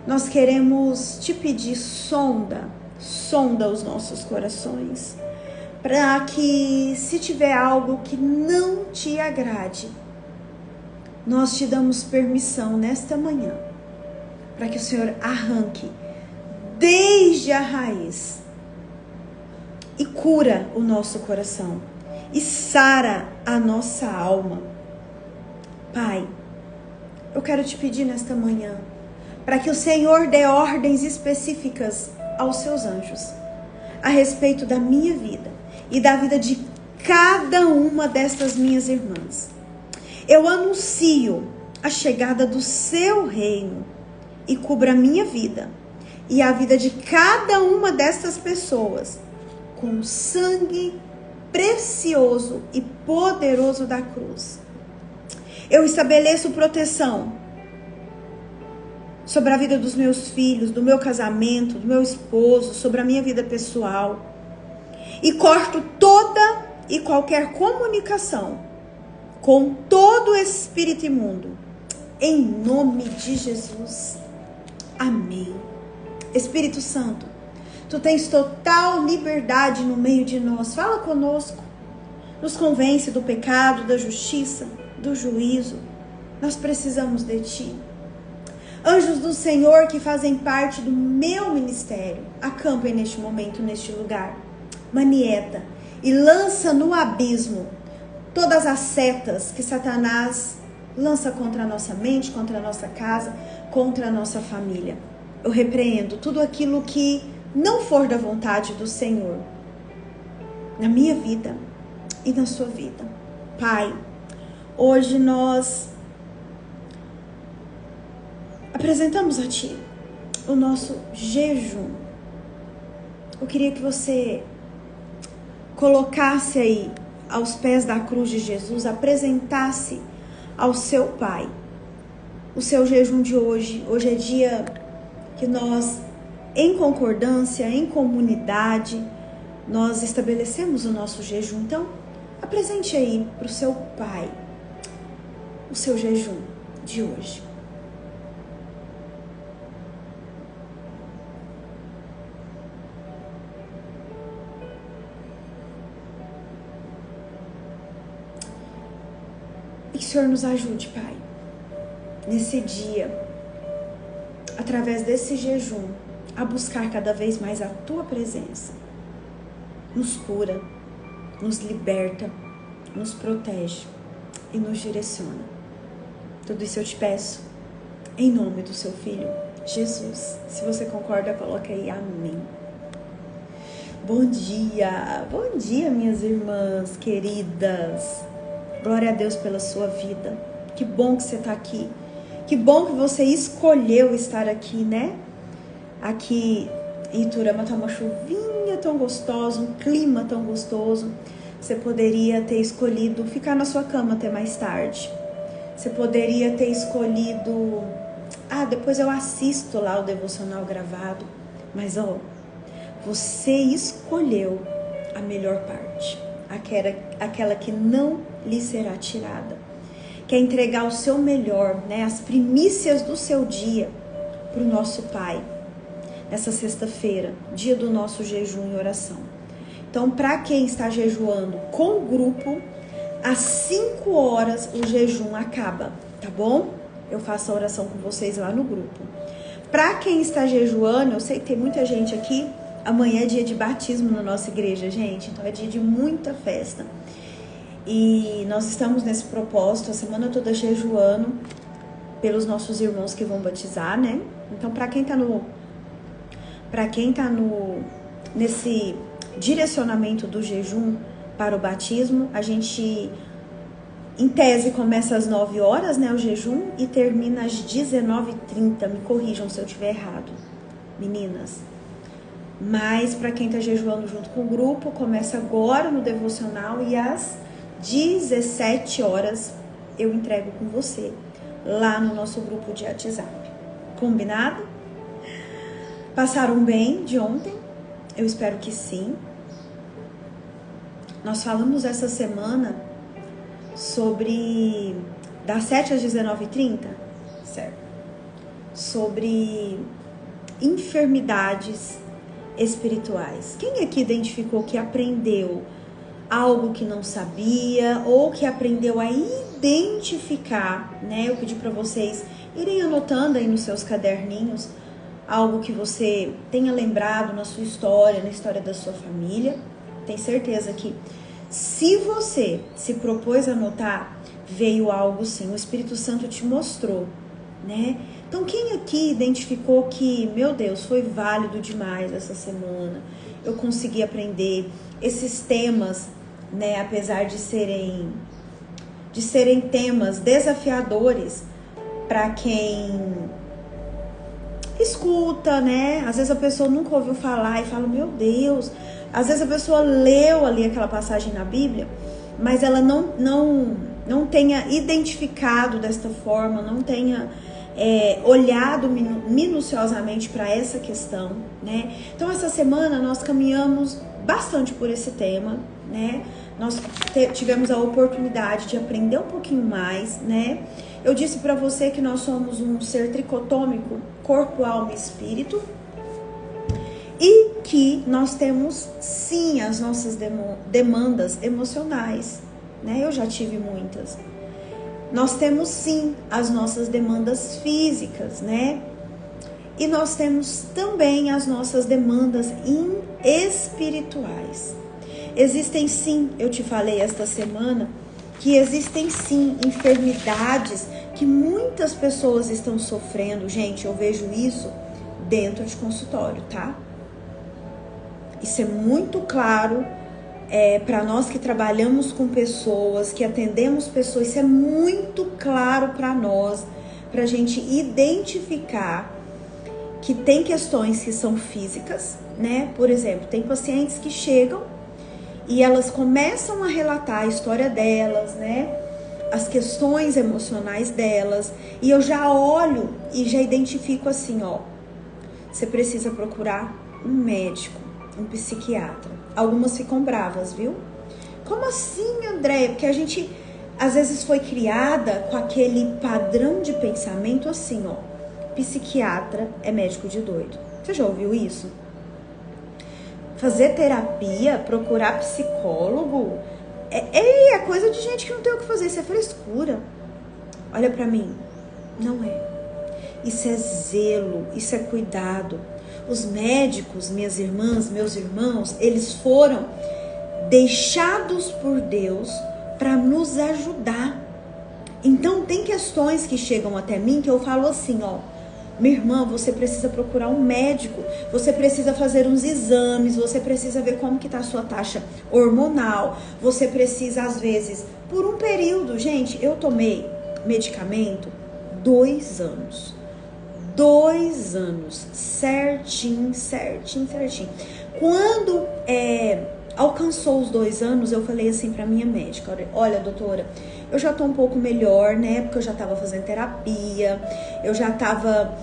nós queremos te pedir, sonda os nossos corações, para que, se tiver algo que não te agrade, nós te damos permissão nesta manhã, para que o Senhor arranque desde a raiz e cura o nosso coração e sara a nossa alma. Pai, eu quero te pedir nesta manhã, para que o Senhor dê ordens específicas aos seus anjos, a respeito da minha vida e da vida de cada uma destas minhas irmãs. Eu anuncio a chegada do seu reino e cubra a minha vida e a vida de cada uma destas pessoas com o sangue precioso e poderoso da cruz. Eu estabeleço proteção sobre a vida dos meus filhos, do meu casamento, do meu esposo, sobre a minha vida pessoal. E corto toda e qualquer comunicação com todo espírito imundo, em nome de Jesus. Amém. Espírito Santo, tu tens total liberdade no meio de nós. Fala conosco. Nos convence do pecado, da justiça, do juízo. Nós precisamos de ti. Anjos do Senhor que fazem parte do meu ministério, acampem neste momento, neste lugar. Manieta e lança no abismo todas as setas que Satanás lança contra a nossa mente, contra a nossa casa, contra a nossa família. Eu repreendo tudo aquilo que não for da vontade do Senhor na minha vida e na sua vida. Pai, hoje nós apresentamos a Ti o nosso jejum. Eu queria que você colocasse aí aos pés da cruz de Jesus, apresentasse ao seu Pai o seu jejum de hoje. Hoje é dia que nós, em concordância, em comunidade, nós estabelecemos o nosso jejum. Então, apresente aí para o seu Pai o seu jejum de hoje. E que o Senhor nos ajude, Pai, nesse dia, através desse jejum, a buscar cada vez mais a Tua presença. Nos cura, nos liberta, nos protege e nos direciona. Tudo isso eu te peço, em nome do Seu Filho, Jesus. Se você concorda, coloca aí amém. Bom dia, minhas irmãs queridas. Glória a Deus pela sua vida. Que bom que você está aqui. Que bom que você escolheu estar aqui, né? Aqui em Iturama tá uma chuvinha tão gostosa, um clima tão gostoso. Você poderia ter escolhido ficar na sua cama até mais tarde. Você poderia ter escolhido, depois eu assisto lá o devocional gravado. Mas, você escolheu a melhor parte. Aquela que não lhe será tirada. Quer entregar o seu melhor, né? As primícias do seu dia para o nosso Pai. Nessa sexta-feira, dia do nosso jejum e oração. Então, para quem está jejuando com o grupo, às 5 horas o jejum acaba, tá bom? Eu faço a oração com vocês lá no grupo. Para quem está jejuando, eu sei que tem muita gente aqui. Amanhã é dia de batismo na nossa igreja, gente. Então é dia de muita festa. E nós estamos nesse propósito, a semana toda jejuando pelos nossos irmãos que vão batizar, né? Então, para quem tá nesse direcionamento do jejum para o batismo, a gente, em tese, começa às 9 horas, né, o jejum, e termina às 19h30. Me corrijam se eu estiver errado, meninas. Mas para quem tá jejuando junto com o grupo, começa agora no devocional e às 17 horas eu entrego com você lá no nosso grupo de WhatsApp. Combinado? Passaram bem de ontem? Eu espero que sim. Nós falamos essa semana sobre das 7 às 19h30, certo? sobre enfermidades espirituais. Quem aqui identificou que aprendeu algo que não sabia ou que aprendeu a identificar, né? Eu pedi para vocês irem anotando aí nos seus caderninhos algo que você tenha lembrado na sua história, na história da sua família. Tenho certeza que se você se propôs a anotar, veio algo sim, o Espírito Santo te mostrou, né? Então quem aqui identificou que, meu Deus, foi válido demais essa semana, eu consegui aprender esses temas, né, apesar de serem temas desafiadores para quem escuta, né? Às vezes a pessoa nunca ouviu falar e fala, meu Deus. Às vezes a pessoa leu ali aquela passagem na Bíblia, mas ela não tenha identificado desta forma, não tenha olhado minuciosamente para essa questão, né? Então essa semana nós caminhamos bastante por esse tema, né? Nós tivemos a oportunidade de aprender um pouquinho mais, né? Eu disse para você que nós somos um ser tricotômico, corpo, alma e espírito, e que nós temos sim as nossas demandas emocionais, né? Eu já tive muitas. Nós temos sim as nossas demandas físicas, né? E nós temos também as nossas demandas espirituais. Existem sim, eu te falei esta semana, que existem sim enfermidades que muitas pessoas estão sofrendo. Gente, eu vejo isso dentro de consultório, tá? Isso é muito claro para nós que trabalhamos com pessoas, que atendemos pessoas, isso é muito claro para nós, para a gente identificar que tem questões que são físicas, né? Por exemplo, tem pacientes que chegam e elas começam a relatar a história delas, né? As questões emocionais delas, e eu já olho e já identifico assim, ó, você precisa procurar um médico, um psiquiatra. Algumas ficam bravas, viu? Como assim, Andréia? Porque a gente às vezes foi criada com aquele padrão de pensamento assim, ó, psiquiatra é médico de doido. Você já ouviu isso? Fazer terapia, procurar psicólogo, é coisa de gente que não tem o que fazer, isso é frescura. Olha pra mim, não é. Isso é zelo, isso é cuidado. Os médicos, minhas irmãs, meus irmãos, eles foram deixados por Deus para nos ajudar. Então tem questões que chegam até mim que eu falo assim, ó, minha irmã, você precisa procurar um médico, você precisa fazer uns exames, você precisa ver como que tá a sua taxa hormonal, você precisa, às vezes, por um período, gente, eu tomei medicamento 2 anos. 2 anos, certinho. Quando alcançou os 2 anos, eu falei assim pra minha médica, olha, doutora, eu já tô um pouco melhor, né, porque eu já tava fazendo terapia, eu já tava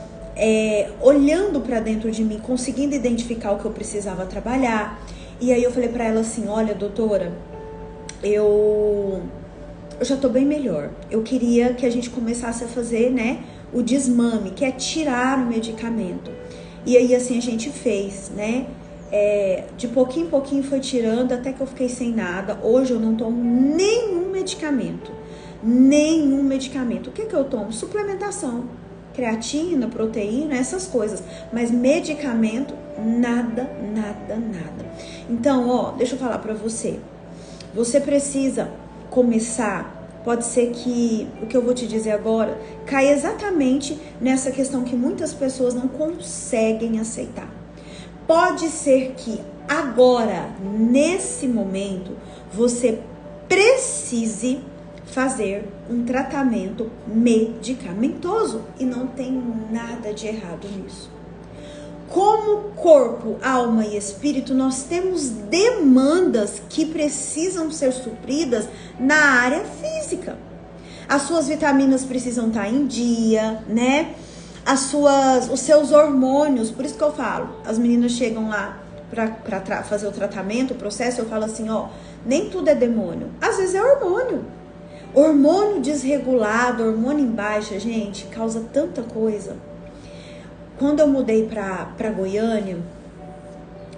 olhando pra dentro de mim, conseguindo identificar o que eu precisava trabalhar, e aí eu falei pra ela assim, olha, doutora, eu já tô bem melhor, eu queria que a gente começasse a fazer, né, o desmame, que é tirar o medicamento, e aí assim a gente fez, né, de pouquinho em pouquinho foi tirando até que eu fiquei sem nada. Hoje eu não tomo nenhum medicamento. O que eu tomo? Suplementação, creatina, proteína, essas coisas. Mas medicamento, nada. Então, ó, deixa eu falar pra você. Você precisa começar, pode ser que o que eu vou te dizer agora caia exatamente nessa questão que muitas pessoas não conseguem aceitar. Pode ser que agora, nesse momento, você precise fazer um tratamento medicamentoso e não tem nada de errado nisso. Como corpo, alma e espírito, nós temos demandas que precisam ser supridas na área física. As suas vitaminas precisam estar em dia, né? Os seus hormônios, por isso que eu falo, as meninas chegam lá para fazer o tratamento, o processo, eu falo assim, ó, nem tudo é demônio, às vezes é hormônio. Hormônio desregulado, hormônio em baixa, gente, causa tanta coisa. quando eu mudei pra Goiânia,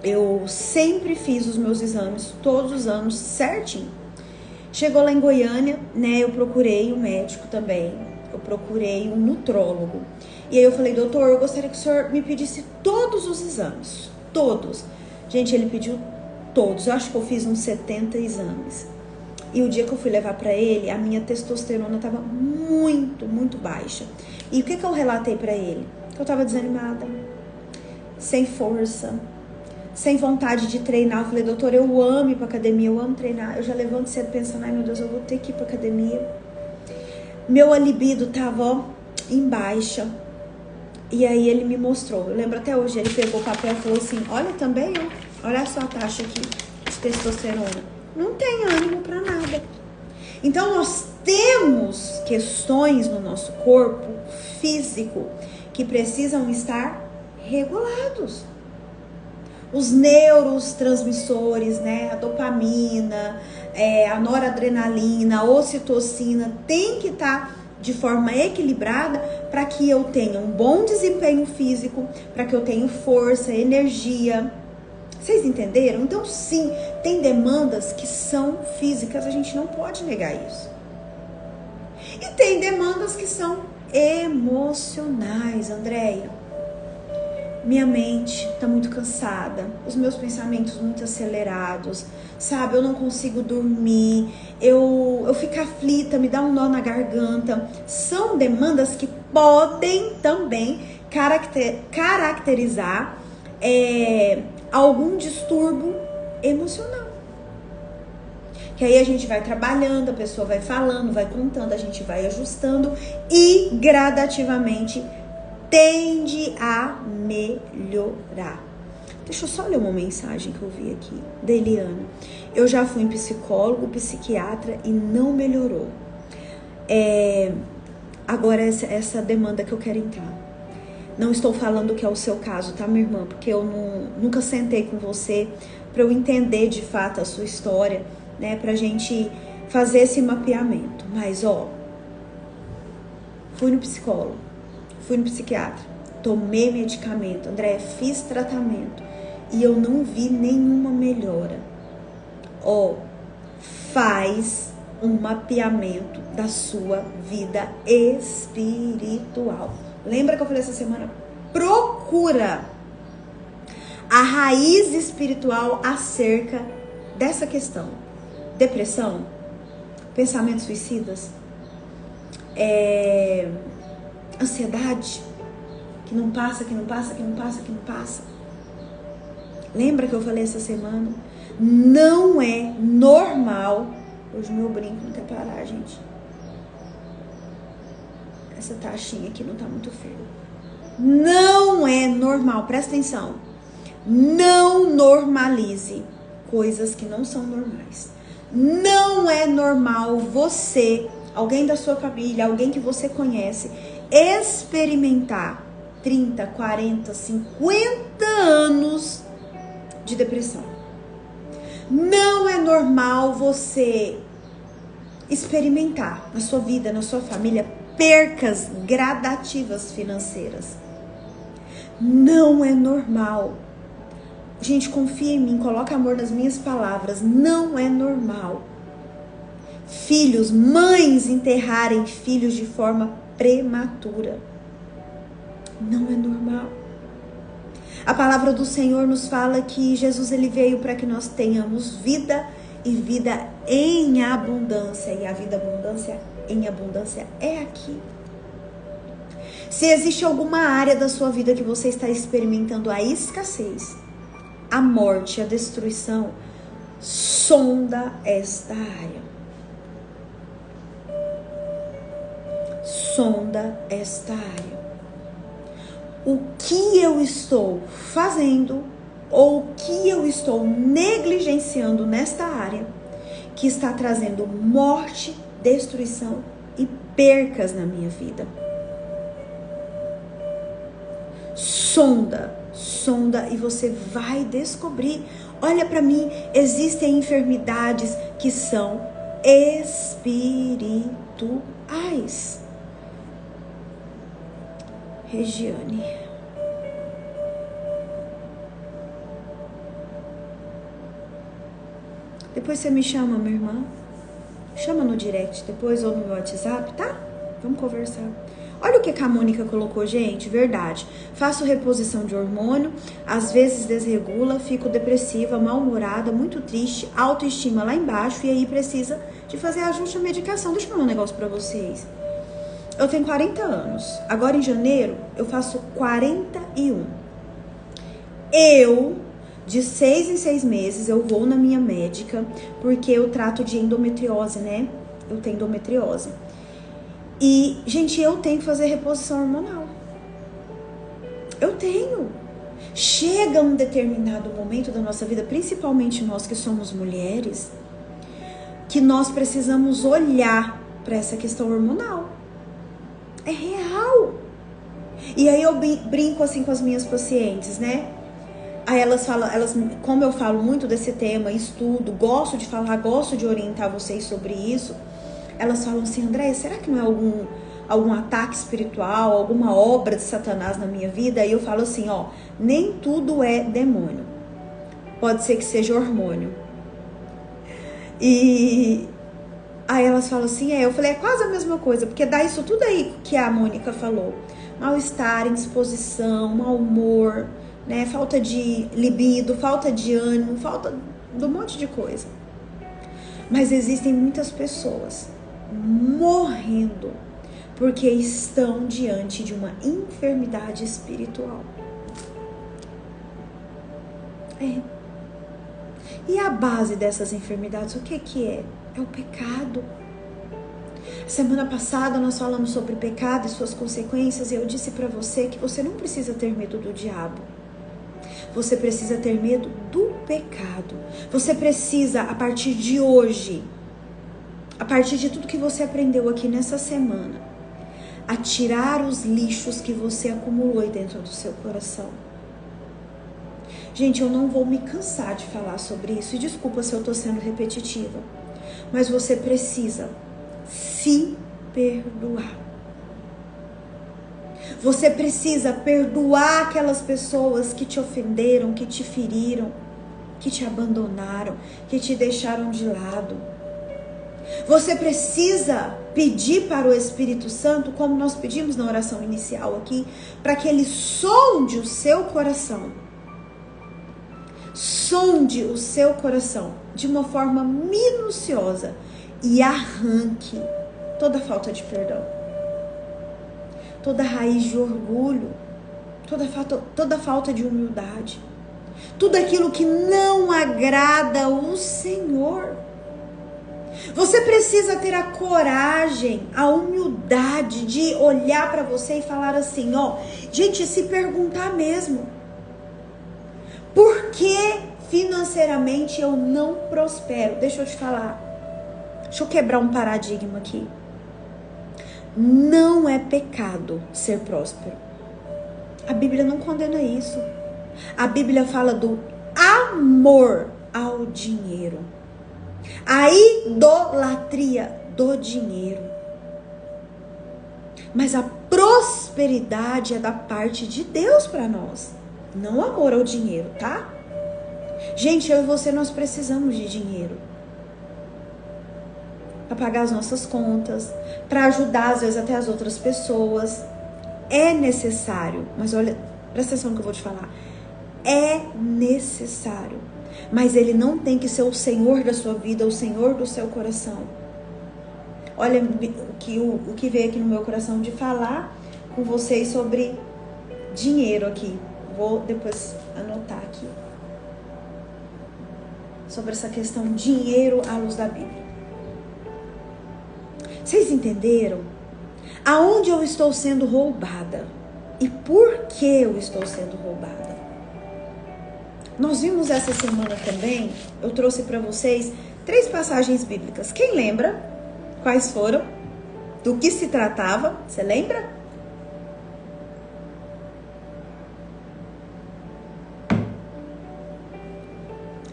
eu sempre fiz os meus exames, todos os anos, certinho. Chegou lá em Goiânia, né, eu procurei um médico também, eu procurei um nutrólogo. E aí eu falei, doutor, eu gostaria que o senhor me pedisse todos os exames, todos. Gente, ele pediu todos, eu acho que eu fiz uns 70 exames. E o dia que eu fui levar pra ele, a minha testosterona tava muito, muito baixa. E o que eu relatei pra ele? Que eu tava desanimada, sem força, sem vontade de treinar. Eu falei, doutor, eu amo ir pra academia, eu amo treinar. Eu já levanto cedo pensando, ai meu Deus, eu vou ter que ir pra academia. Meu libido tava, ó, em baixa. E aí ele me mostrou, eu lembro até hoje, ele pegou o papel e falou assim, olha também, ó, olha a sua taxa aqui de testosterona. Não tem ânimo pra nada. Então nós temos questões no nosso corpo físico que precisam estar regulados. Os neurotransmissores, né, a dopamina, a noradrenalina, a ocitocina, tem que estar de forma equilibrada para que eu tenha um bom desempenho físico, para que eu tenha força, energia. Vocês entenderam? Então sim, tem demandas que são físicas, a gente não pode negar isso. E tem demandas que são emocionais, Andréia. Minha mente tá muito cansada, os meus pensamentos muito acelerados, sabe? Eu não consigo dormir, eu fico aflita, me dá um nó na garganta. São demandas que podem também caracterizar algum distúrbio emocional. Que aí a gente vai trabalhando, a pessoa vai falando, vai contando, a gente vai ajustando e gradativamente tende a melhorar. Deixa eu só ler uma mensagem que eu vi aqui, da Eliana. Eu já fui em psicólogo, psiquiatra e não melhorou. Agora essa demanda que eu quero entrar. Não estou falando que é o seu caso, tá, minha irmã? Porque eu nunca sentei com você para eu entender de fato a sua história, né? Pra gente fazer esse mapeamento. Mas, ó, fui no psicólogo, fui no psiquiatra, tomei medicamento, André, fiz tratamento e eu não vi nenhuma melhora. Ó, faz um mapeamento da sua vida espiritual. Lembra que eu falei essa semana? Procura a raiz espiritual acerca dessa questão. Depressão, pensamentos suicidas, ansiedade, que não passa, que não passa, que não passa, que não passa. Lembra que eu falei essa semana? Não é normal. Hoje meu brinco não quer parar, gente. Essa taxinha aqui não tá muito firme. Não é normal, presta atenção. Não normalize coisas que não são normais. Não é normal você, alguém da sua família, alguém que você conhece, experimentar 30, 40, 50 anos de depressão. Não é normal você experimentar na sua vida, na sua família, percas gradativas financeiras. Não é normal. Gente, confia em mim, coloca amor nas minhas palavras. Não é normal. Filhos, mães enterrarem filhos de forma prematura. Não é normal. A palavra do Senhor nos fala que Jesus ele veio para que nós tenhamos vida e vida em abundância. E a vida em abundância é aqui. Se existe alguma área da sua vida que você está experimentando a escassez, a morte, a destruição, sonda esta área. Sonda esta área. O que eu estou fazendo ou o que eu estou negligenciando nesta área que está trazendo morte, destruição e percas na minha vida? Sonda e você vai descobrir. Olha para mim, existem enfermidades que são espirituais. Regiane, Depois você me chama, minha irmã. Chama no direct depois ou no meu WhatsApp, tá? Vamos conversar. Olha o que a Mônica colocou, gente, verdade. Faço reposição de hormônio, às vezes desregula, fico depressiva, mal-humorada, muito triste, autoestima lá embaixo e aí precisa de fazer ajuste à medicação. Deixa eu falar um negócio pra vocês. Eu tenho 40 anos. Agora em janeiro eu faço 41. De 6 em 6 meses, eu vou na minha médica, porque eu trato de endometriose, né? Eu tenho endometriose. E, gente, eu tenho que fazer reposição hormonal. Eu tenho. Chega um determinado momento da nossa vida, principalmente nós que somos mulheres, que nós precisamos olhar para essa questão hormonal. É real. E aí eu brinco assim com as minhas pacientes, né? Aí elas falam, como eu falo muito desse tema, estudo, gosto de falar, gosto de orientar vocês sobre isso, elas falam assim, Andréia, será que não é algum ataque espiritual, alguma obra de Satanás na minha vida? Aí eu falo assim, ó, nem tudo é demônio. Pode ser que seja hormônio. E aí elas falam assim, eu falei, é quase a mesma coisa, porque dá isso tudo aí que a Mônica falou. Mal-estar, indisposição, mau humor, né? Falta de libido, falta de ânimo, falta de um monte de coisa. Mas existem muitas pessoas morrendo porque estão diante de uma enfermidade espiritual. E a base dessas enfermidades, o que é? É o pecado. Semana passada nós falamos sobre pecado e suas consequências e eu disse para você que você não precisa ter medo do diabo. Você precisa ter medo do pecado. Você precisa, a partir de hoje, a partir de tudo que você aprendeu aqui nessa semana, atirar os lixos que você acumulou aí dentro do seu coração. Gente, eu não vou me cansar de falar sobre isso. E desculpa se eu tô sendo repetitiva. Mas você precisa se perdoar. Você precisa perdoar aquelas pessoas que te ofenderam, que te feriram, que te abandonaram, que te deixaram de lado. Você precisa pedir para o Espírito Santo, como nós pedimos na oração inicial aqui, para que ele sonde o seu coração. Sonde o seu coração de uma forma minuciosa e arranque toda falta de perdão, toda raiz de orgulho, toda falta de humildade, tudo aquilo que não agrada o Senhor. Você precisa ter a coragem, a humildade de olhar para você e falar assim, ó, gente, se perguntar mesmo, por que financeiramente eu não prospero? Deixa eu te falar, deixa eu quebrar um paradigma aqui. Não é pecado ser próspero. A Bíblia não condena isso. A Bíblia fala do amor ao dinheiro. A idolatria do dinheiro. Mas a prosperidade é da parte de Deus para nós. Não amor ao dinheiro, tá? Gente, eu e você, nós precisamos de dinheiro. Para pagar as nossas contas, para ajudar às vezes até as outras pessoas. É necessário, mas olha, presta atenção no que eu vou te falar. É necessário, mas ele não tem que ser o Senhor da sua vida, o Senhor do seu coração. Olha o que veio aqui no meu coração de falar com vocês sobre dinheiro aqui. Vou depois anotar aqui. Sobre essa questão dinheiro à luz da Bíblia. Vocês entenderam? Aonde eu estou sendo roubada? E por que eu estou sendo roubada? Nós vimos essa semana também, eu trouxe para vocês 3 passagens bíblicas. Quem lembra? Quais foram? Do que se tratava? Você lembra?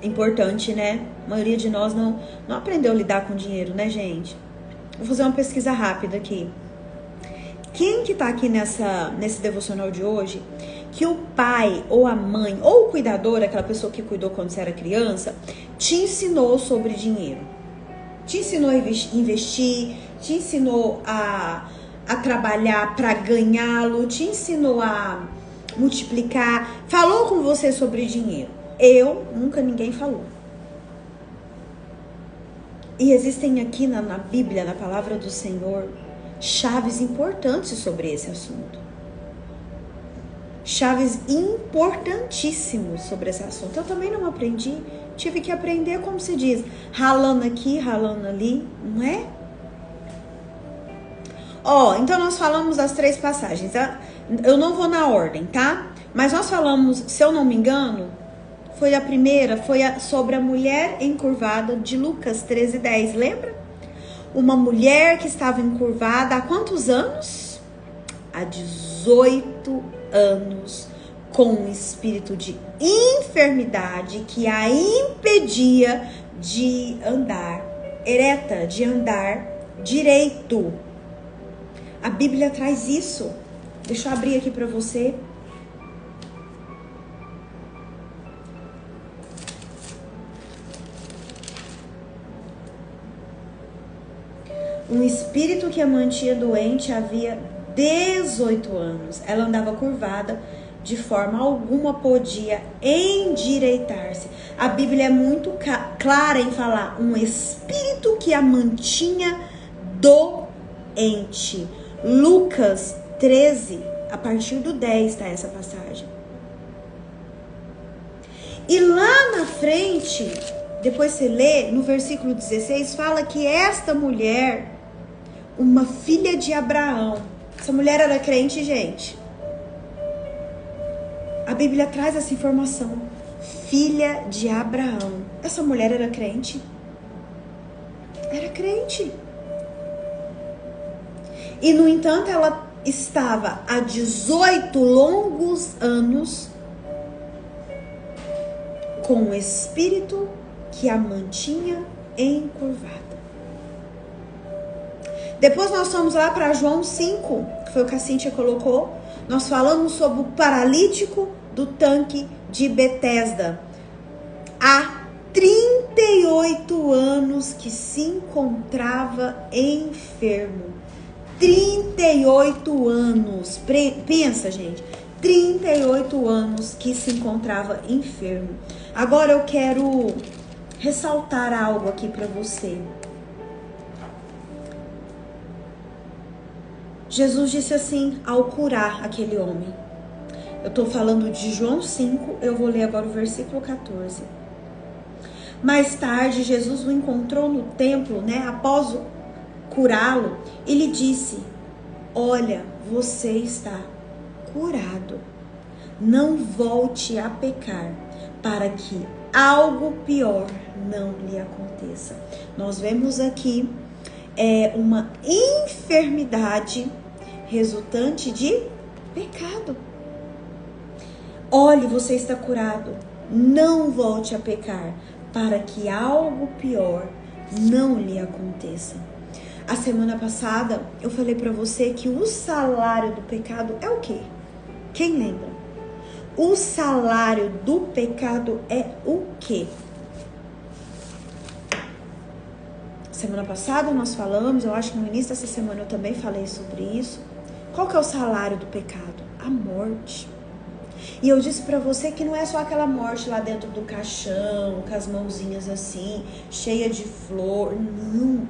Importante, né? A maioria de nós não aprendeu a lidar com dinheiro, né, gente? Vou fazer uma pesquisa rápida aqui. Quem que tá aqui nesse devocional de hoje, que o pai ou a mãe ou o cuidador, aquela pessoa que cuidou quando você era criança, te ensinou sobre dinheiro? Te ensinou a investir? Te ensinou a trabalhar para ganhá-lo? Te ensinou a multiplicar? Falou com você sobre dinheiro? Eu, nunca ninguém falou. E existem aqui na Bíblia, na palavra do Senhor, chaves importantes sobre esse assunto. Chaves importantíssimos sobre esse assunto. Eu também não aprendi. Tive que aprender, como se diz, ralando aqui, ralando ali, não é? Então nós falamos as 3 passagens. Eu não vou na ordem, tá? Mas nós falamos, se eu não me engano, foi a primeira, sobre a mulher encurvada de Lucas 13:10, lembra? Uma mulher que estava encurvada há quantos anos? Há 18 anos, com um espírito de enfermidade que a impedia de andar ereta, de andar direito. A Bíblia traz isso. Deixa eu abrir aqui para você. Um espírito que a mantinha doente havia 18 anos. Ela andava curvada, de forma alguma podia endireitar-se. A Bíblia é muito clara em falar um espírito que a mantinha doente. Lucas 13, a partir do 10 tá essa passagem. E lá na frente, depois você lê, no versículo 16, fala que esta mulher, uma filha de Abraão, essa mulher era crente, gente. A Bíblia traz essa informação. Filha de Abraão. Essa mulher era crente? Era crente. E, no entanto, ela estava há 18 longos anos com um espírito que a mantinha encurvada. Depois nós fomos lá para João 5, que foi o que a Cíntia colocou. Nós falamos sobre o paralítico do tanque de Betesda. Há 38 anos que se encontrava enfermo. 38 anos. Pensa, gente. 38 anos que se encontrava enfermo. Agora eu quero ressaltar algo aqui para você. Jesus disse assim ao curar aquele homem. Eu estou falando de João 5, eu vou ler agora o versículo 14. Mais tarde, Jesus o encontrou no templo, após curá-lo, e lhe disse: olha, você está curado. Não volte a pecar, para que algo pior não lhe aconteça. Nós vemos aqui uma enfermidade resultante de pecado. Olhe, você está curado. Não volte a pecar, para que algo pior não lhe aconteça. A semana passada eu falei para você que o salário do pecado é o quê? Quem lembra? O salário do pecado é o quê? Semana passada nós falamos, eu acho que no início dessa semana eu também falei sobre isso. Qual que é o salário do pecado? A morte. E eu disse pra você que não é só aquela morte lá dentro do caixão, com as mãozinhas assim, cheia de flor. Não.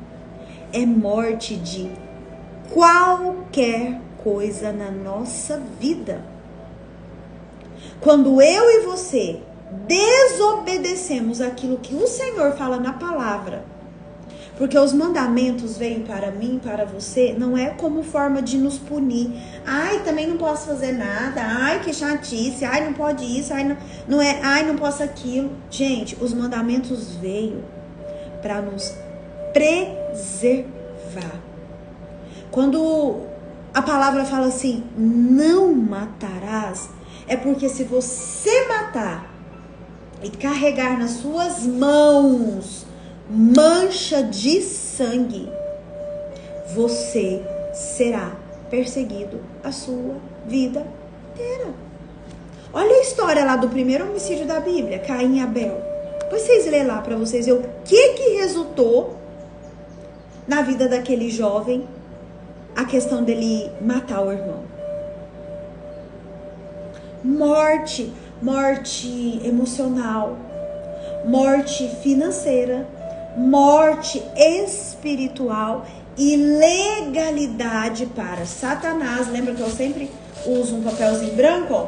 É morte de qualquer coisa na nossa vida. Quando eu e você desobedecemos aquilo que o Senhor fala na palavra, porque os mandamentos vêm para mim, para você, não é como forma de nos punir. Ai, também não posso fazer nada. Ai, que chatice. Ai, não pode isso. Ai, não é. Ai, não posso aquilo. Gente, os mandamentos veio para nos preservar. Quando a palavra fala assim, não matarás, é porque se você matar e carregar nas suas mãos mancha de sangue, você será perseguido a sua vida inteira. Olha a história lá do primeiro homicídio da Bíblia, Caim e Abel. Depois vocês lêem lá para vocês ver o que resultou na vida daquele jovem a questão dele matar o irmão. Morte emocional, morte financeira, morte espiritual e legalidade para Satanás. Lembra que eu sempre uso um papelzinho branco, ó?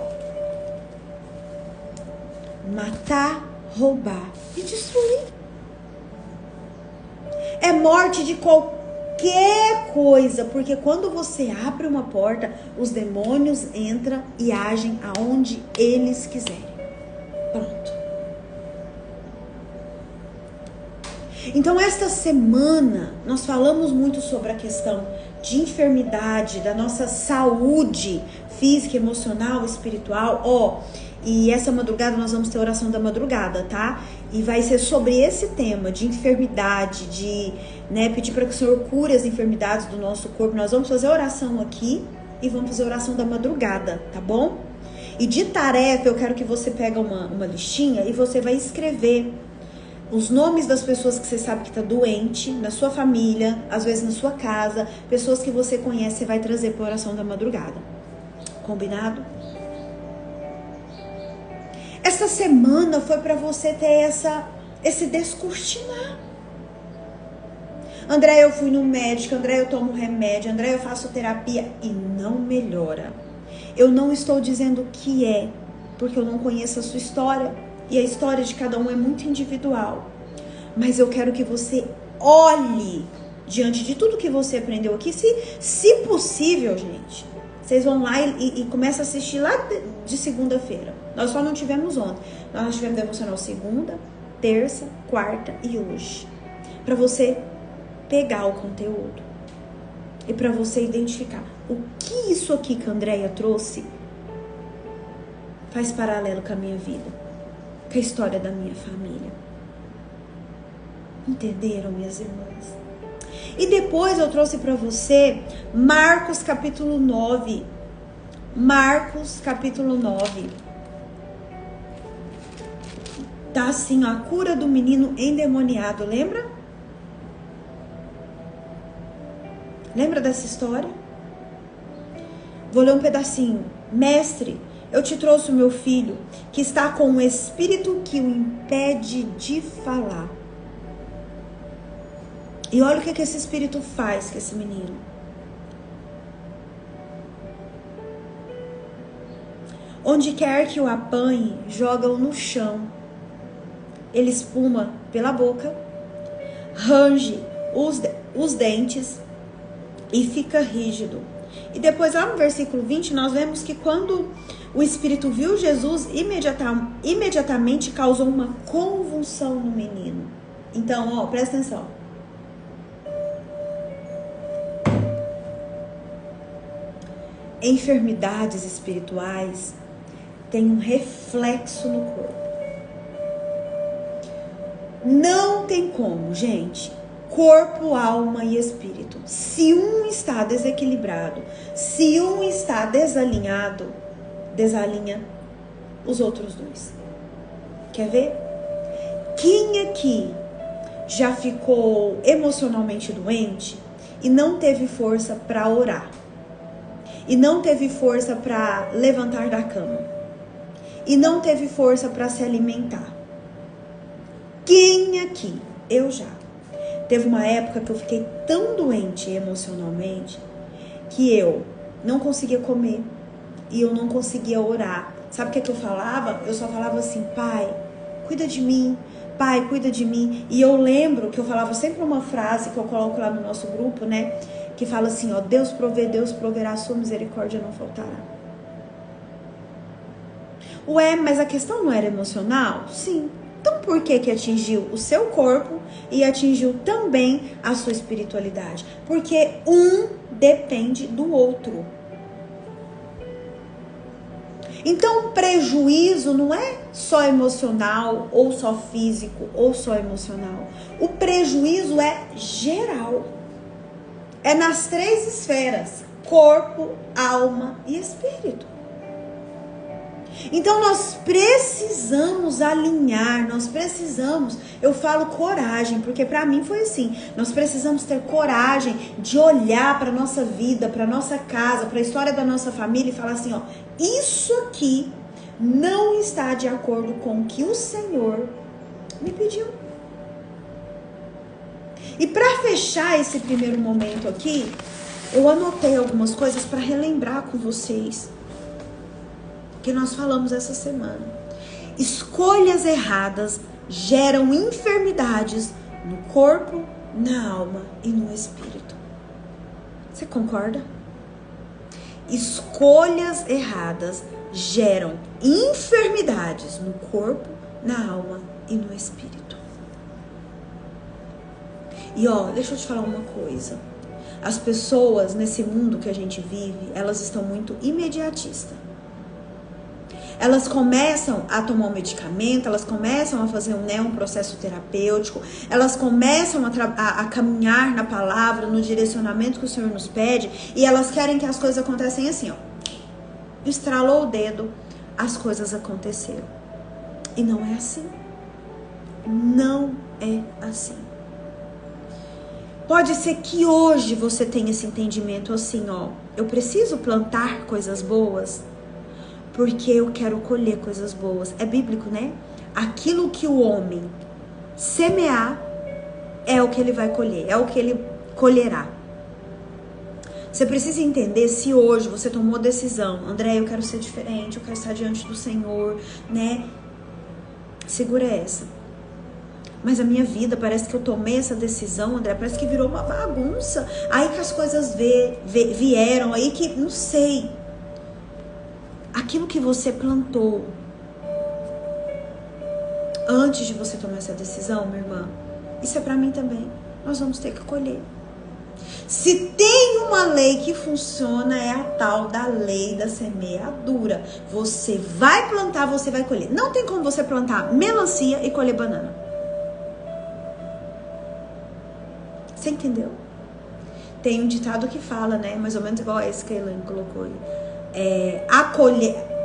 Matar, roubar e destruir. É morte de qualquer coisa, porque quando você abre uma porta, os demônios entram e agem aonde eles quiserem. Pronto. Então, esta semana, nós falamos muito sobre a questão de enfermidade, da nossa saúde física, emocional, espiritual. E essa madrugada nós vamos ter oração da madrugada, tá? E vai ser sobre esse tema de enfermidade, de pedir para que o Senhor cure as enfermidades do nosso corpo. Nós vamos fazer oração aqui e vamos fazer oração da madrugada, tá bom? E de tarefa, eu quero que você pegue uma listinha e você vai escrever os nomes das pessoas que você sabe que está doente, na sua família, às vezes na sua casa, pessoas que você conhece, você vai trazer para a oração da madrugada. Combinado? Essa semana foi para você ter esse descortinar. André, eu fui no médico, André, eu tomo remédio, André, eu faço terapia e não melhora. Eu não estou dizendo que é, porque eu não conheço a sua história. E a história de cada um é muito individual. Mas eu quero que você olhe diante de tudo que você aprendeu aqui. Se possível, gente, vocês vão lá e começam a assistir lá de segunda-feira. Nós só não tivemos ontem. Nós tivemos devocional segunda, terça, quarta e hoje. Para você pegar o conteúdo. E para você identificar o que isso aqui que a Andréia trouxe faz paralelo com a minha vida. Com a história da minha família. Entenderam, minhas irmãs? E depois eu trouxe para você Marcos capítulo 9. Marcos capítulo 9. Tá assim, ó, a cura do menino endemoniado, lembra? Lembra dessa história? Vou ler um pedacinho. Mestre, eu te trouxe o meu filho, que está com um espírito que o impede de falar. E olha o que esse espírito faz com esse menino. Onde quer que o apanhe, joga-o no chão. Ele espuma pela boca, range os dentes e fica rígido. E depois lá no versículo 20 nós vemos que quando o espírito viu Jesus, imediatamente causou uma convulsão no menino. Então, presta atenção. Enfermidades espirituais têm um reflexo no corpo. Não tem como, gente. Corpo, alma e espírito. Se um está desequilibrado, se um está desalinhado, desalinha os outros dois. Quer ver? Quem aqui já ficou emocionalmente doente e não teve força para orar? E não teve força para levantar da cama? E não teve força para se alimentar? Quem aqui? Eu já. Teve uma época que eu fiquei tão doente emocionalmente que eu não conseguia comer e eu não conseguia orar. Sabe o que eu falava? Eu só falava assim: Pai, cuida de mim. Pai, cuida de mim. E eu lembro que eu falava sempre uma frase que eu coloco lá no nosso grupo, né? Que fala assim, ó: Deus provê, Deus proverá, a sua misericórdia não faltará. Ué, mas a questão não era emocional? Sim. Então por que atingiu o seu corpo e atingiu também a sua espiritualidade? Porque um depende do outro. Então o prejuízo não é só emocional, ou só físico, ou só emocional. O prejuízo é geral. É nas 3 esferas: corpo, alma e espírito. Então nós precisamos alinhar, nós precisamos, eu falo coragem, porque para mim foi assim, nós precisamos ter coragem de olhar para nossa vida, para nossa casa, para a história da nossa família e falar assim, ó, isso aqui não está de acordo com o que o Senhor me pediu. E para fechar esse primeiro momento aqui, eu anotei algumas coisas para relembrar com vocês que nós falamos essa semana. Escolhas erradas geram enfermidades no corpo, na alma e no espírito. Você concorda? Escolhas erradas geram enfermidades no corpo, na alma e no espírito. E ó, deixa eu te falar uma coisa. As pessoas nesse mundo que a gente vive, elas estão muito imediatistas. Elas começam a tomar um medicamento, elas começam a fazer um processo terapêutico, elas começam a caminhar na palavra, no direcionamento que o Senhor nos pede, e elas querem que as coisas aconteçam assim, ó. Estralou o dedo, as coisas aconteceram. E não é assim. Não é assim. Pode ser que hoje você tenha esse entendimento assim, ó. Eu preciso plantar coisas boas porque eu quero colher coisas boas. É bíblico, né? Aquilo que o homem semear é o que ele vai colher, é o que ele colherá. Você precisa entender se hoje você tomou decisão, André, eu quero ser diferente, eu quero estar diante do Senhor, né? Segura essa. Mas a minha vida, parece que eu tomei essa decisão, André, parece que virou uma bagunça. Aí que as coisas vieram, aí que, não sei. Aquilo que você plantou antes de você tomar essa decisão, minha irmã, isso é pra mim também. Nós vamos ter que colher. Se tem uma lei que funciona, é a tal da lei da semeadura. Você vai plantar, você vai colher. Não tem como você plantar melancia e colher banana. Você entendeu? Tem um ditado que fala, né? Mais ou menos igual esse que a Elaine colocou aí.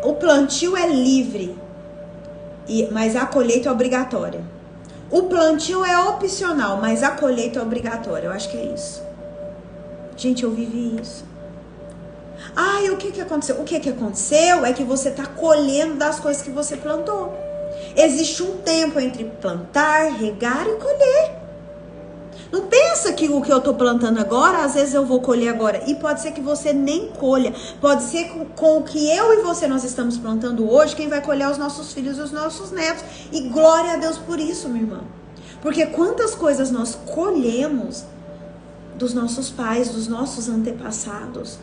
O plantio é livre, mas a colheita é obrigatória. O plantio é opcional, mas a colheita é obrigatória. Eu acho que é isso. Gente, eu vivi isso. E o que aconteceu? O que aconteceu é que você está colhendo das coisas que você plantou. Existe um tempo entre plantar, regar e colher. Não pensa que o que eu tô plantando agora, às vezes eu vou colher agora. E pode ser que você nem colha. Pode ser com o que eu e você nós estamos plantando hoje, quem vai colher é os nossos filhos e os nossos netos. E glória a Deus por isso, minha irmã. Porque quantas coisas nós colhemos dos nossos pais, dos nossos antepassados,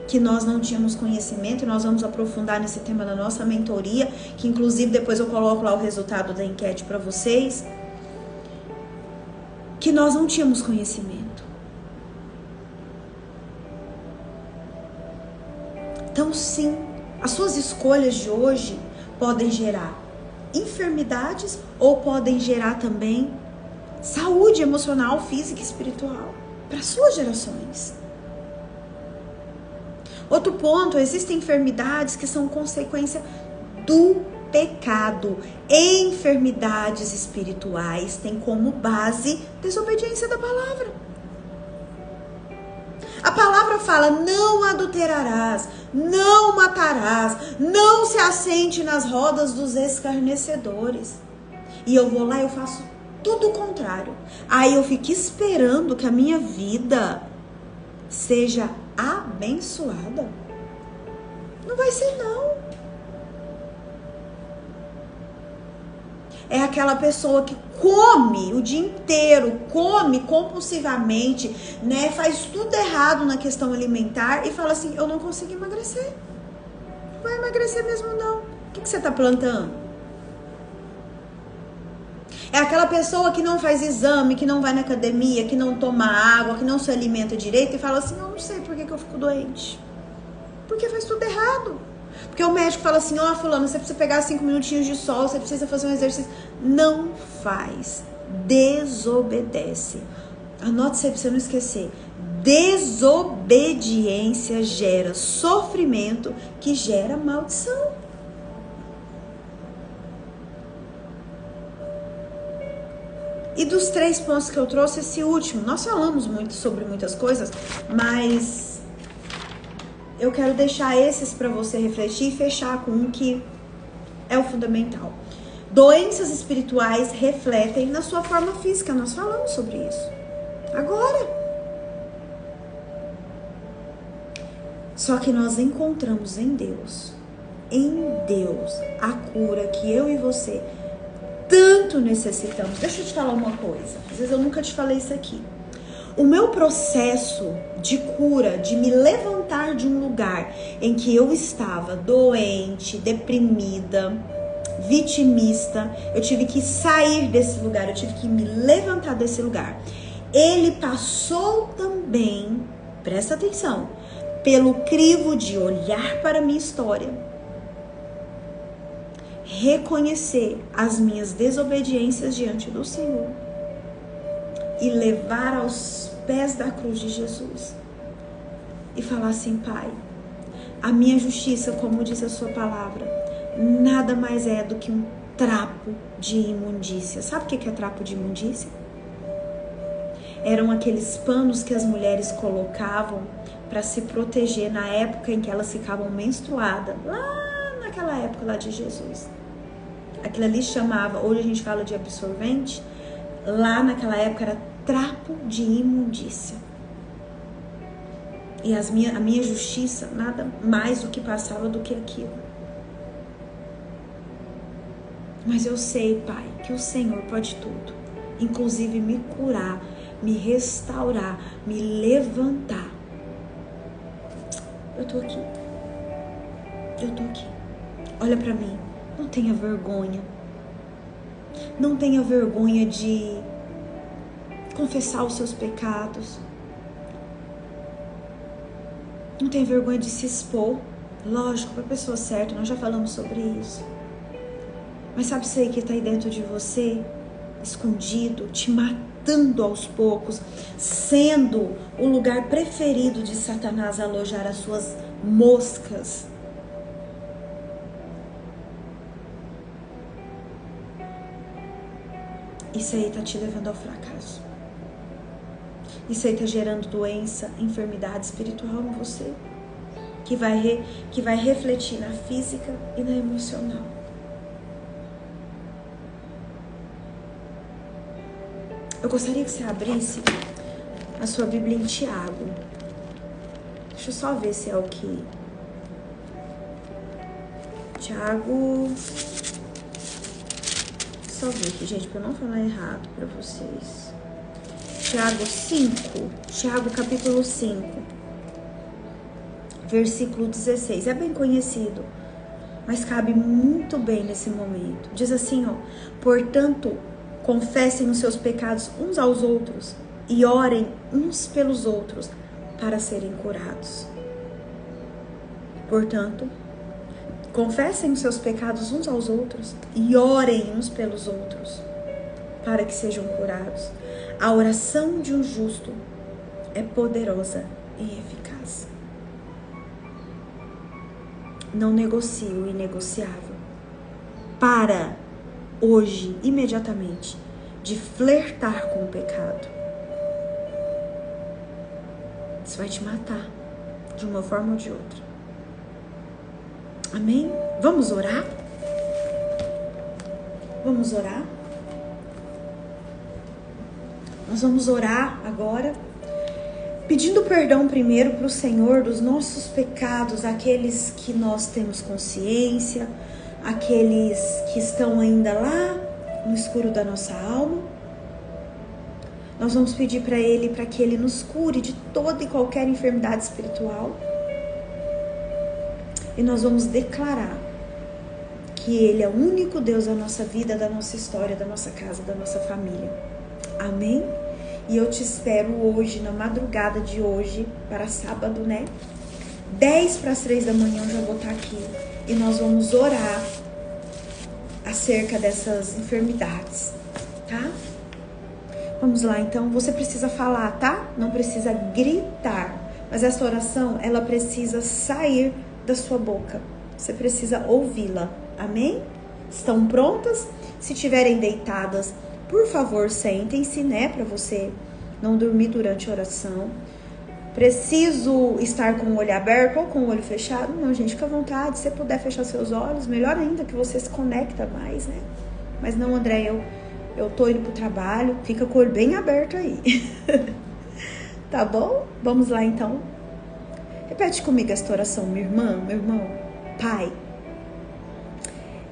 que nós não tínhamos conhecimento, e nós vamos aprofundar nesse tema na nossa mentoria, que inclusive depois eu coloco lá o resultado da enquete para vocês, que nós não tínhamos conhecimento. Então sim, as suas escolhas de hoje podem gerar enfermidades ou podem gerar também saúde emocional, física e espiritual para suas gerações. Outro ponto, existem enfermidades que são consequência do pecado. Enfermidades espirituais têm como base desobediência da palavra. A palavra fala: não adulterarás, não matarás, não se assente nas rodas dos escarnecedores. E eu vou lá e eu faço tudo o contrário. Aí eu fico esperando que a minha vida seja abençoada. Não vai ser, não. É aquela pessoa que come o dia inteiro, come compulsivamente, né? Faz tudo errado na questão alimentar e fala assim: eu não consigo emagrecer. Não vai emagrecer mesmo, não. O que você está plantando? É aquela pessoa que não faz exame, que não vai na academia, que não toma água, que não se alimenta direito e fala assim: eu não sei por que eu fico doente. Porque faz tudo errado. Porque o médico fala assim: fulano, você precisa pegar 5 minutinhos de sol, você precisa fazer um exercício. Não faz. Desobedece. Anote isso aí pra você não esquecer. desobediência gera sofrimento, que gera maldição. E dos 3 pontos que eu trouxe, esse último, nós falamos muito sobre muitas coisas, mas eu quero deixar esses para você refletir e fechar com um que é o fundamental. Doenças espirituais refletem na sua forma física, nós falamos sobre isso. Agora. Só que nós encontramos em Deus, a cura que eu e você tanto necessitamos. Deixa eu te falar uma coisa, às vezes eu nunca te falei isso aqui. O meu processo de cura, de me levantar de um lugar em que eu estava doente, deprimida, vitimista, eu tive que sair desse lugar, eu tive que me levantar desse lugar. Ele passou também, presta atenção, pelo crivo de olhar para a minha história, reconhecer as minhas desobediências diante do Senhor e levar aos pés da cruz de Jesus e falar assim: Pai, a minha justiça, como diz a sua palavra, nada mais é do que um trapo de imundícia. Sabe o que é trapo de imundícia? Eram aqueles panos que as mulheres colocavam para se proteger na época em que elas ficavam menstruadas, lá naquela época lá de Jesus. Aquilo ali chamava, hoje a gente fala de absorvente, lá naquela época era trapo de imundícia. E a minha justiça nada mais do que passava do que aquilo. Mas eu sei, Pai, que o Senhor pode tudo, inclusive me curar, me restaurar, me levantar. Eu tô aqui. Olha pra mim. Não tenha vergonha. Não tenha vergonha de confessar os seus pecados. Não tenha vergonha de se expor. Lógico, para a pessoa certa, nós já falamos sobre isso. Mas sabe isso aí que está aí dentro de você, escondido, te matando aos poucos, sendo o lugar preferido de Satanás alojar as suas moscas? Isso aí está te levando ao fracasso. Isso aí está gerando doença, enfermidade espiritual em você, que vai refletir na física e na emocional. Eu gostaria que você abrisse a sua Bíblia em Tiago. Deixa eu só ver se é o que... Tiago... Só ver aqui, gente, para eu não falar errado para vocês. Tiago 5, Tiago capítulo 5, versículo 16. É bem conhecido, mas cabe muito bem nesse momento. Diz assim, ó: portanto, confessem os seus pecados uns aos outros e orem uns pelos outros para serem curados. Portanto, confessem os seus pecados uns aos outros e orem uns pelos outros para que sejam curados. A oração de um justo é poderosa e eficaz. Não negocie o inegociável. Para hoje, imediatamente, de flertar com o pecado. Isso vai te matar de uma forma ou de outra. Amém? Vamos orar? Vamos orar? Nós vamos orar agora, pedindo perdão primeiro para o Senhor dos nossos pecados, aqueles que nós temos consciência, aqueles que estão ainda lá no escuro da nossa alma. Nós vamos pedir para Ele, para que Ele nos cure de toda e qualquer enfermidade espiritual. E nós vamos declarar que Ele é o único Deus da nossa vida, da nossa história, da nossa casa, da nossa família. Amém? E eu te espero hoje, na madrugada de hoje, para sábado, né? 10 para as 3 da manhã eu já vou estar aqui. E nós vamos orar acerca dessas enfermidades, tá? Vamos lá, então. Você precisa falar, tá? Não precisa gritar. Mas essa oração, ela precisa sair da sua boca. Você precisa ouvi-la. Amém? Estão prontas? Se estiverem deitadas, por favor, sentem-se, né? Para você não dormir durante a oração. Preciso estar com o olho aberto ou com o olho fechado? Não, gente, fica à vontade. Se você puder fechar seus olhos, melhor ainda, que você se conecta mais, né? Mas não, André, eu tô indo pro trabalho. Fica com o olho bem aberto aí. Tá bom? Vamos lá, então. Repete comigo esta oração, minha irmã, meu irmão. Pai,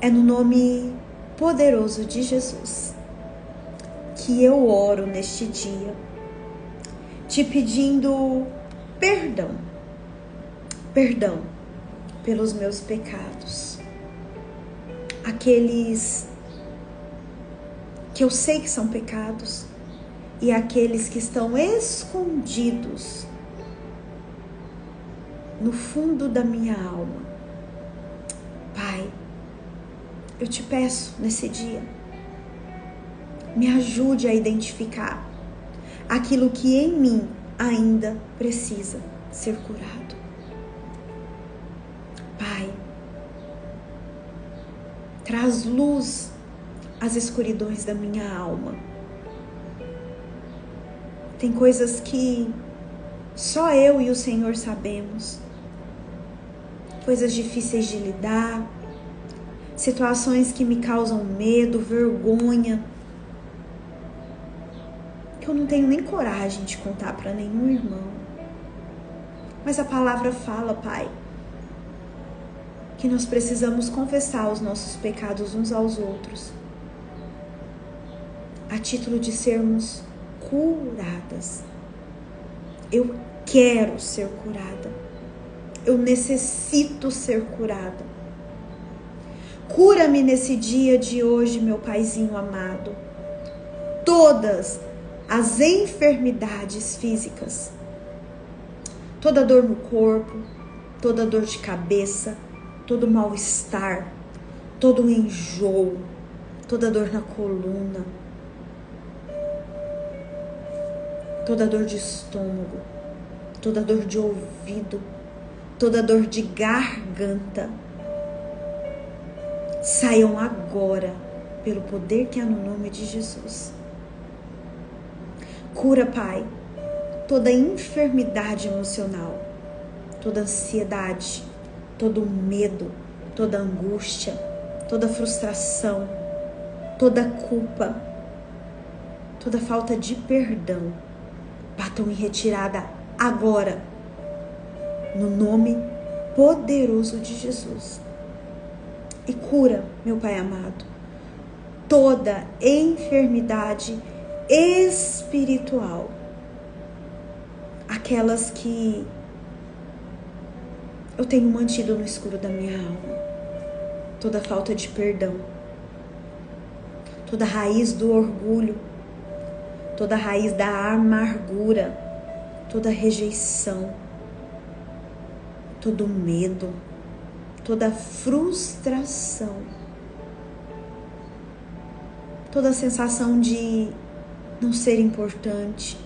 é no nome poderoso de Jesus que eu oro neste dia, te pedindo perdão pelos meus pecados, aqueles que eu sei que são pecados e aqueles que estão escondidos no fundo da minha alma. Pai, eu te peço nesse dia, me ajude a identificar aquilo que em mim ainda precisa ser curado. Pai, traz luz às escuridões da minha alma. Tem coisas que só eu e o Senhor sabemos. Coisas difíceis de lidar, situações que me causam medo, vergonha, que eu não tenho nem coragem de contar para nenhum irmão. Mas a palavra fala, Pai, que nós precisamos confessar os nossos pecados uns aos outros, a título de sermos curadas. Eu quero ser curada. Eu necessito ser curada. Cura-me nesse dia de hoje, meu Paizinho amado. Todas as enfermidades físicas, toda dor no corpo, toda dor de cabeça, todo mal-estar, todo enjoo, toda dor na coluna, toda dor de estômago, toda dor de ouvido, toda dor de garganta, saiam agora pelo poder que há no nome de Jesus. Cura, Pai, toda enfermidade emocional, toda ansiedade, todo medo, toda angústia, toda frustração, toda culpa, toda falta de perdão, batam em retirada agora, no nome poderoso de Jesus. E cura, meu Pai amado, toda enfermidade espiritual, aquelas que eu tenho mantido no escuro da minha alma, toda falta de perdão, toda raiz do orgulho, toda raiz da amargura, toda rejeição, todo medo, toda frustração, toda sensação de não ser importante,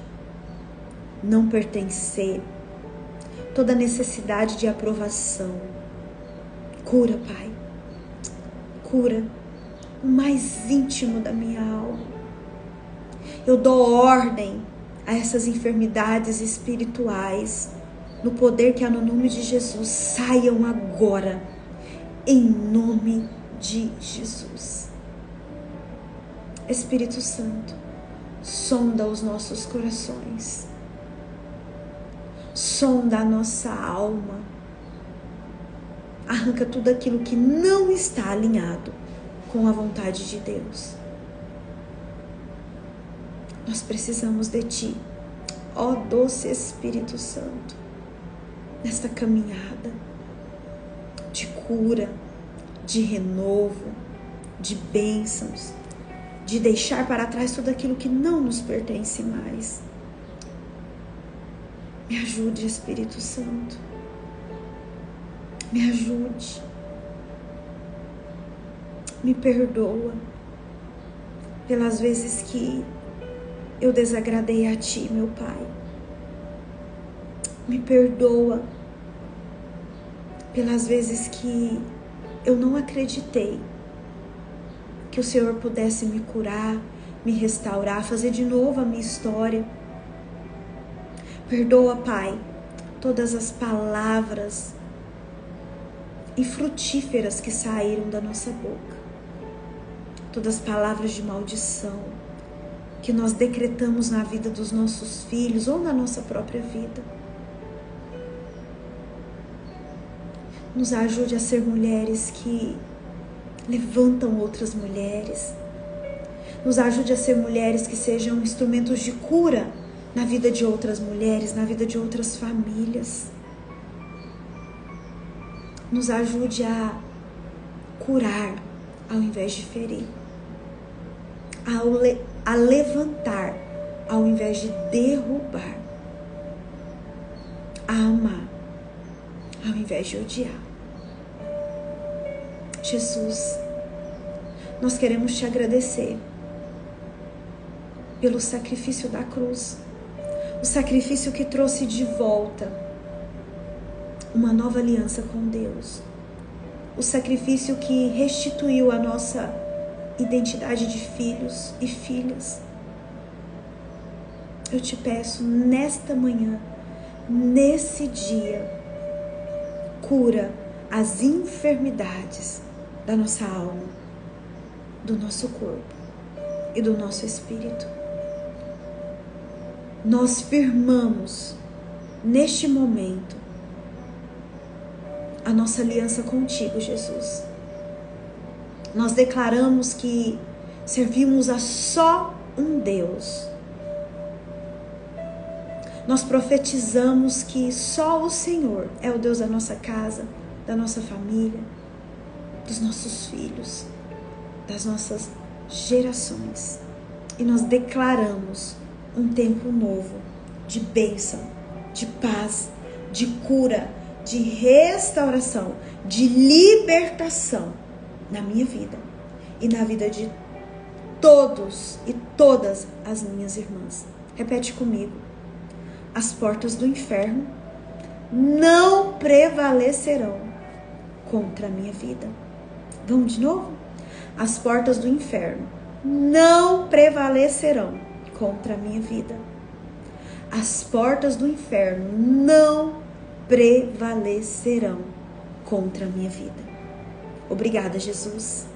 não pertencer, toda necessidade de aprovação. Cura, Pai, cura o mais íntimo da minha alma. Eu dou ordem a essas enfermidades espirituais, no poder que há no nome de Jesus, saiam agora, em nome de Jesus. Espírito Santo, sonda os nossos corações, sonda a nossa alma, arranca tudo aquilo que não está alinhado com a vontade de Deus. Nós precisamos de Ti, ó doce Espírito Santo, nesta caminhada de cura, de renovo, de bênçãos, de deixar para trás tudo aquilo que não nos pertence mais. Me ajude, Espírito Santo. Me ajude. Me perdoa pelas vezes que eu desagradei a Ti, meu Pai. Me perdoa pelas vezes que eu não acreditei que o Senhor pudesse me curar, me restaurar, fazer de novo a minha história. Perdoa, Pai, todas as palavras infrutíferas que saíram da nossa boca. Todas as palavras de maldição que nós decretamos na vida dos nossos filhos ou na nossa própria vida. Nos ajude a ser mulheres que levantam outras mulheres. Nos ajude a ser mulheres que sejam instrumentos de cura na vida de outras mulheres, na vida de outras famílias. Nos ajude a curar ao invés de ferir. A levantar ao invés de derrubar. A amar ao invés de odiar. Jesus, nós queremos Te agradecer pelo sacrifício da cruz, o sacrifício que trouxe de volta uma nova aliança com Deus, o sacrifício que restituiu a nossa identidade de filhos e filhas. Eu Te peço nesta manhã, nesse dia, cura as enfermidades da nossa alma, do nosso corpo e do nosso espírito. Nós firmamos neste momento a nossa aliança contigo, Jesus. Nós declaramos que servimos a só um Deus. Nós profetizamos que só o Senhor é o Deus da nossa casa, da nossa família, dos nossos filhos, das nossas gerações. E nós declaramos um tempo novo de bênção, de paz, de cura, de restauração, de libertação na minha vida e na vida de todos e todas as minhas irmãs. Repete comigo. As portas do inferno não prevalecerão contra a minha vida. Vamos de novo? As portas do inferno não prevalecerão contra a minha vida. As portas do inferno não prevalecerão contra a minha vida. Obrigada, Jesus.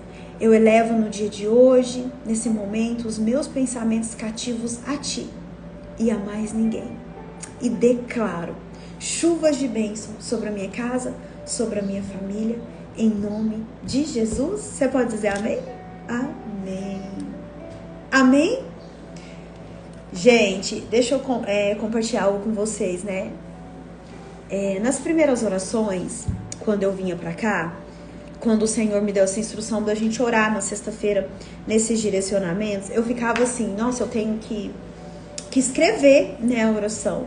Eu elevo no dia de hoje, nesse momento, os meus pensamentos cativos a Ti e a mais ninguém. E declaro chuvas de bênção sobre a minha casa, sobre a minha família, em nome de Jesus. Você pode dizer amém? Amém. Amém? Gente, deixa eu compartilhar algo com vocês, né? Nas primeiras orações, quando eu vinha pra cá, quando o Senhor me deu essa instrução da gente orar na sexta-feira, nesses direcionamentos, eu ficava assim, nossa, eu tenho que escrever, né, a oração.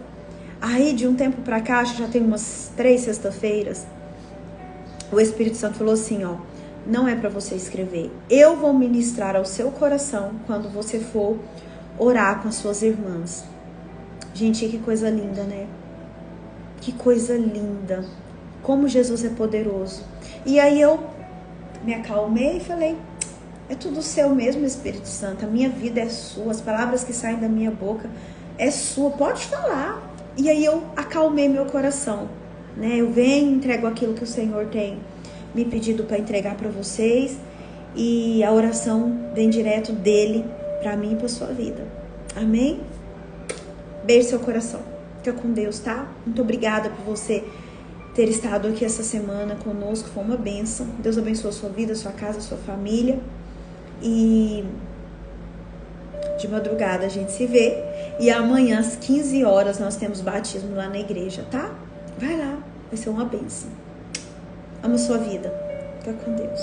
Aí, de um tempo pra cá, acho que já tem umas 3 sexta-feiras, o Espírito Santo falou assim, ó, não é pra você escrever. Eu vou ministrar ao seu coração quando você for orar com as suas irmãs. Gente, que coisa linda, né? Que coisa linda. Como Jesus é poderoso. E aí eu me acalmei e falei, é tudo seu mesmo, Espírito Santo. A minha vida é sua, as palavras que saem da minha boca é sua, pode falar. E aí eu acalmei meu coração, né? Eu venho, entrego aquilo que o Senhor tem me pedido para entregar para vocês. E a oração vem direto dele para mim e para sua vida. Amém? Beijo seu coração. Fica com Deus, tá? Muito obrigada por você ter estado aqui essa semana conosco. Foi uma bênção. Deus abençoe a sua vida, a sua casa, a sua família. E de madrugada a gente se vê. E amanhã às 15 horas nós temos batismo lá na igreja, tá? Vai lá, vai ser uma bênção. Amo sua vida. Fica com Deus.